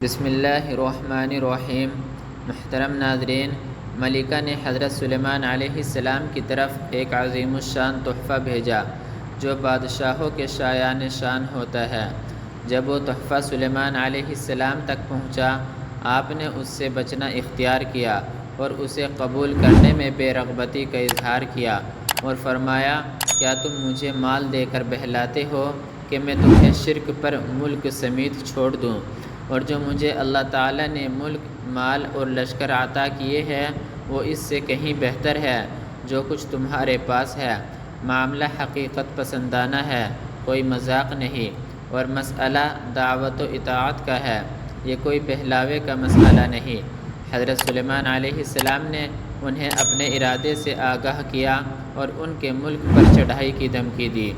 بسم اللہ الرحمن الرحیم۔ محترم ناظرین، ملکہ نے حضرت سلیمان علیہ السلام کی طرف ایک عظیم الشان تحفہ بھیجا جو بادشاہوں کے شایان شان ہوتا ہے۔ جب وہ تحفہ سلیمان علیہ السلام تک پہنچا، آپ نے اس سے بچنا اختیار کیا اور اسے قبول کرنے میں بے رغبتی کا اظہار کیا اور فرمایا، کیا تم مجھے مال دے کر بہلاتے ہو کہ میں تمہیں شرک پر ملک سمیت چھوڑ دوں؟ اور جو مجھے اللہ تعالیٰ نے ملک، مال اور لشکر عطا کیے ہیں وہ اس سے کہیں بہتر ہے جو کچھ تمہارے پاس ہے۔ معاملہ حقیقت پسندانہ ہے، کوئی مذاق نہیں، اور مسئلہ دعوت و اطاعت کا ہے، یہ کوئی بہلاوے کا مسئلہ نہیں۔ حضرت سلیمان علیہ السلام نے انہیں اپنے ارادے سے آگاہ کیا اور ان کے ملک پر چڑھائی کی دھمکی دی۔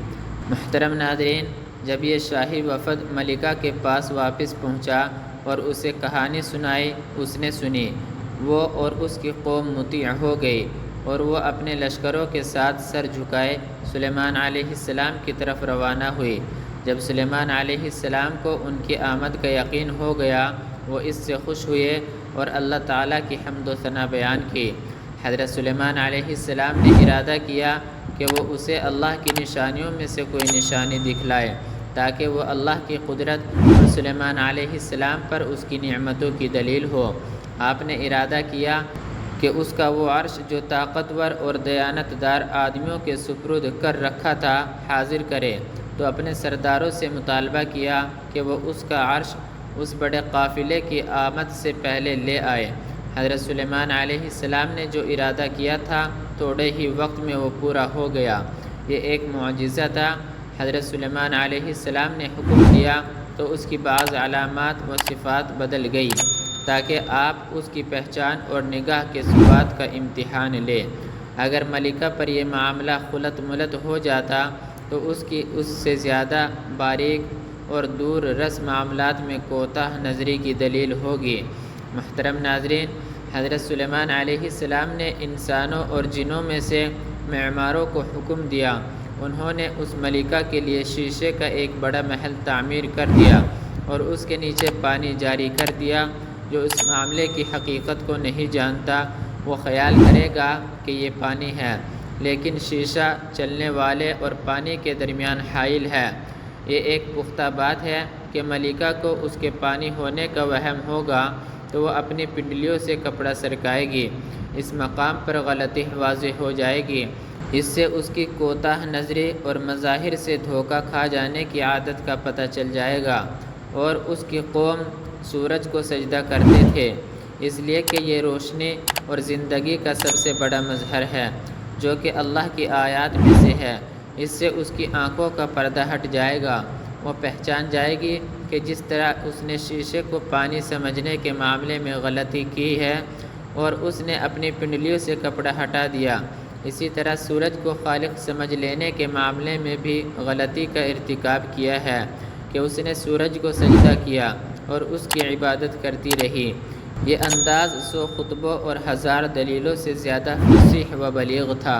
محترم ناظرین، جب یہ شاہی وفد ملکہ کے پاس واپس پہنچا اور اسے کہانی سنائی، اس نے سنی۔ وہ اور اس کی قوم مطیع ہو گئی اور وہ اپنے لشکروں کے ساتھ سر جھکائے سلیمان علیہ السلام کی طرف روانہ ہوئی۔ جب سلیمان علیہ السلام کو ان کی آمد کا یقین ہو گیا، وہ اس سے خوش ہوئے اور اللہ تعالیٰ کی حمد و ثنا بیان کی۔ حضرت سلیمان علیہ السلام نے ارادہ کیا کہ وہ اسے اللہ کی نشانیوں میں سے کوئی نشانی دکھلائے تاکہ وہ اللہ کی قدرت اور سلیمان علیہ السلام پر اس کی نعمتوں کی دلیل ہو۔ آپ نے ارادہ کیا کہ اس کا وہ عرش جو طاقتور اور دیانت دار آدمیوں کے سپرد کر رکھا تھا حاضر کرے، تو اپنے سرداروں سے مطالبہ کیا کہ وہ اس کا عرش اس بڑے قافلے کی آمد سے پہلے لے آئے۔ حضرت سلیمان علیہ السلام نے جو ارادہ کیا تھا تھوڑے ہی وقت میں وہ پورا ہو گیا۔ یہ ایک معجزہ تھا۔ حضرت سلیمان علیہ السلام نے حکم دیا تو اس کی بعض علامات و صفات بدل گئی تاکہ آپ اس کی پہچان اور نگاہ کے ثبات کا امتحان لیں۔ اگر ملکہ پر یہ معاملہ خلط ملط ہو جاتا تو اس سے زیادہ باریک اور دور رس معاملات میں کوتاہ نظری کی دلیل ہوگی۔ محترم ناظرین، حضرت سلیمان علیہ السلام نے انسانوں اور جنوں میں سے معماروں کو حکم دیا۔ انہوں نے اس ملکہ کے لیے شیشے کا ایک بڑا محل تعمیر کر دیا اور اس کے نیچے پانی جاری کر دیا۔ جو اس معاملے کی حقیقت کو نہیں جانتا وہ خیال کرے گا کہ یہ پانی ہے، لیکن شیشہ چلنے والے اور پانی کے درمیان حائل ہے۔ یہ ایک پختہ بات ہے کہ ملکہ کو اس کے پانی ہونے کا وہم ہوگا تو وہ اپنی پنڈلیوں سے کپڑا سرکائے گی۔ اس مقام پر غلطی واضح ہو جائے گی۔ اس سے اس کی کوتاہ نظری اور مظاہر سے دھوکہ کھا جانے کی عادت کا پتہ چل جائے گا۔ اور اس کی قوم سورج کو سجدہ کرتے تھے، اس لیے کہ یہ روشنی اور زندگی کا سب سے بڑا مظہر ہے جو کہ اللہ کی آیات میں سے ہے۔ اس سے اس کی آنکھوں کا پردہ ہٹ جائے گا۔ وہ پہچان جائے گی کہ جس طرح اس نے شیشے کو پانی سمجھنے کے معاملے میں غلطی کی ہے اور اس نے اپنی پنڈلیوں سے کپڑا ہٹا دیا، اسی طرح سورج کو خالق سمجھ لینے کے معاملے میں بھی غلطی کا ارتکاب کیا ہے کہ اس نے سورج کو سجدہ کیا اور اس کی عبادت کرتی رہی۔ یہ انداز 100 خطبوں اور 1000 دلیلوں سے زیادہ فصیح و بلیغ تھا۔